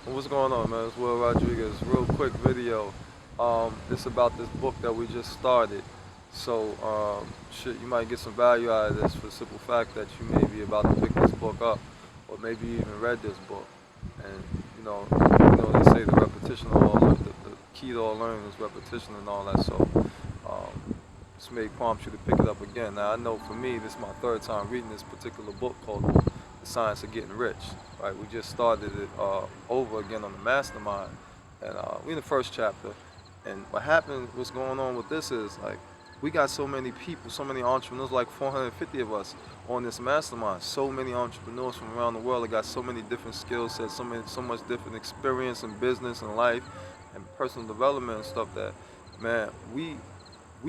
What's going on, man? It's Will Rodriguez. Real quick video. It's about this book that we just started. So, shit, you might get some value out of this for the simple fact that you may be about to pick this book up, or maybe you even read this book. And they say the repetition of the key to all learning is repetition and all that. So, this may prompt you to pick it up again. Now, I know for me, this is my third time reading this particular book called The Science of Getting Rich. Right, we just started it over again on the mastermind, and we in the first chapter. And what happened, what's going on with this is like we got so many people, so many entrepreneurs, like 450 of us on this mastermind. So many entrepreneurs from around the world that got so many different skill sets, so much different experience in business and life and personal development and stuff that, man, we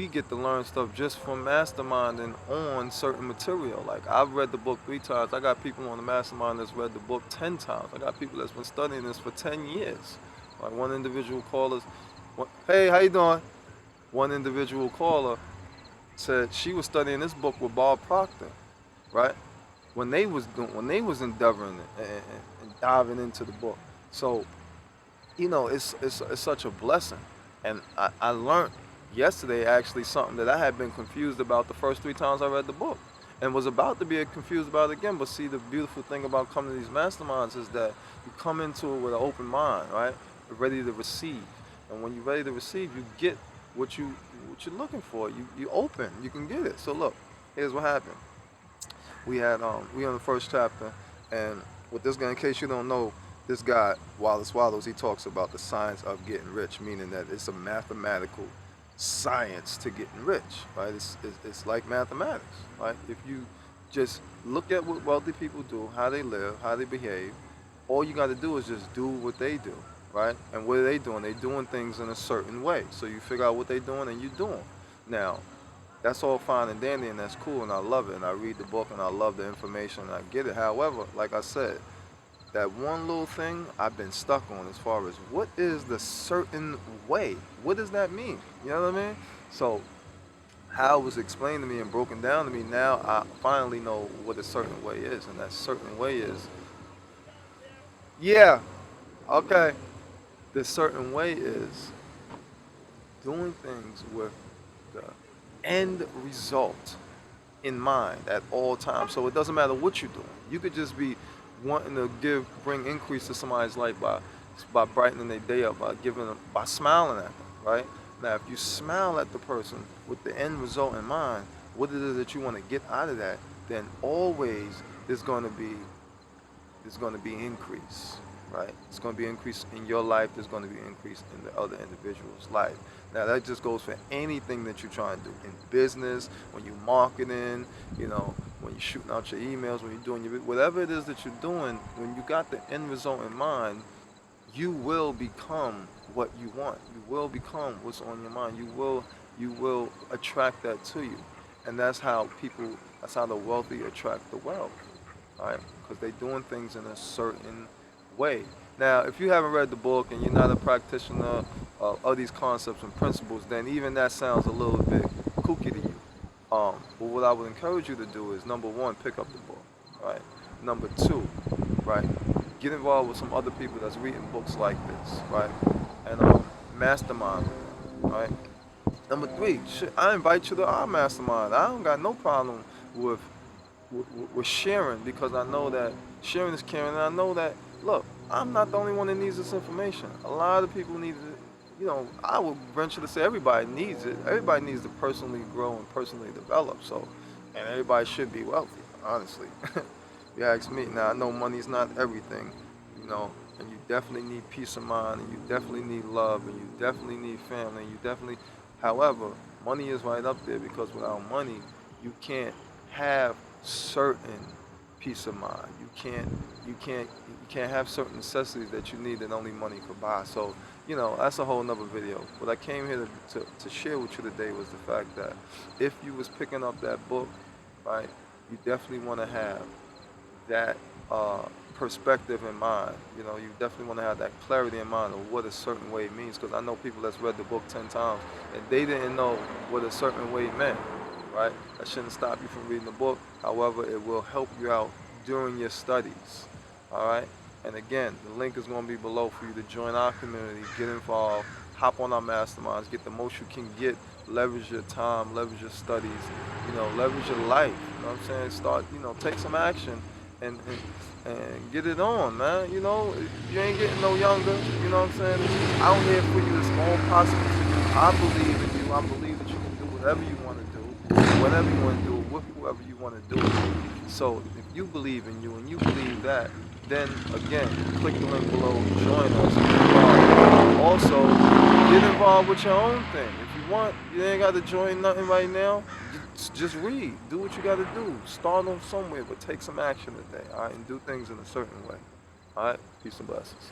get to learn stuff just from masterminding on certain material. Like I've read the book 3 times. I got people on the mastermind that's read the book 10 times. I got people that's been studying this for 10 years. Like one individual caller, hey, how you doing? One individual caller said she was studying this book with Bob Proctor, right? When they was endeavoring and diving into the book. So it's such a blessing. And I learned yesterday actually something that I had been confused about the first 3 times I read the book and was about to be confused about it again. But see, the beautiful thing about coming to these masterminds is that you come into it with an open mind, right? You're ready to receive. And when you're ready to receive, you get what you're looking for. You open, you can get it. So look, here's what happened. We on the first chapter, and with this guy, in case you don't know, this guy Wallace Wallows, he talks about the science of getting rich, meaning that it's a mathematical science to getting rich, right? It's like mathematics, right? If you just look at what wealthy people do, how they live, how they behave, all you got to do is just do what they do, right? And what are they doing? They're doing things in a certain way. So you figure out what they're doing and you do them. Now, that's all fine and dandy and that's cool and I love it and I read the book and I love the information and I get it. However, like I said, that one little thing I've been stuck on as far as what is the certain way? What does that mean? You know what I mean? So how it was explained to me and broken down to me, now I finally know what a certain way is. And that certain way is, yeah, okay. The certain way is doing things with the end result in mind at all times. So it doesn't matter what you're doing. You could just be wanting to bring increase to somebody's life by brightening their day up, by smiling at them, right? Now, if you smile at the person with the end result in mind, what it is that you want to get out of that, then always there's going to be increase, right? It's going to be increase in your life. There's going to be increase in the other individual's life. Now that just goes for anything that you're trying to do in business, when you're marketing, when you're shooting out your emails, when you're doing whatever it is that you're doing. When you got the end result in mind, you will become what you want. You will become what's on your mind. You will attract that to you, and that's how people. That's how the wealthy attract the wealth, right? Because they're doing things in a certain way. Now, if you haven't read the book and you're not a practitioner of these concepts and principles, then even that sounds a little bit kooky to you. But what I would encourage you to do is number one, pick up the book, right? Number two, right, get involved with some other people that's reading books like this, right, and mastermind with them, right. Number three, shit, I invite you to our mastermind. I don't got no problem with with sharing because I know that sharing is caring, and I know that look, I'm not the only one that needs this information. A lot of people need it. I would venture to say everybody needs it. Everybody needs to personally grow and personally develop. So, and everybody should be wealthy, honestly. If you ask me. Now I know money's not everything, and you definitely need peace of mind, and you definitely need love, and you definitely need family, and you definitely. However, money is right up there because without money, you can't have certain peace of mind. You can't have certain necessities that you need that only money could buy. So, that's a whole nother video. What I came here to share with you today was the fact that if you was picking up that book, right, you definitely want to have that perspective in mind. You definitely want to have that clarity in mind of what a certain way means. Because I know people that's read the book 10 times and they didn't know what a certain way meant, right? That shouldn't stop you from reading the book. However, it will help you out during your studies, all right? And again, the link is going to be below for you to join our community, get involved, hop on our masterminds, get the most you can get, leverage your time, leverage your studies, leverage your life. You know what I'm saying? Start, take some action and get it on, man. You ain't getting no younger. You know what I'm saying? It's out here for you. It's all possible for you. I believe in you. I believe that you can do whatever you want to do, whatever you want to do, with whoever you want to do it. So if you believe in you and you believe that, then again, click the link below, join us, get involved. Also, get involved with your own thing. If you want, you ain't got to join nothing right now. Just read. Do what you got to do. Start on somewhere, but take some action today, all right? And do things in a certain way, all right? Peace and blessings.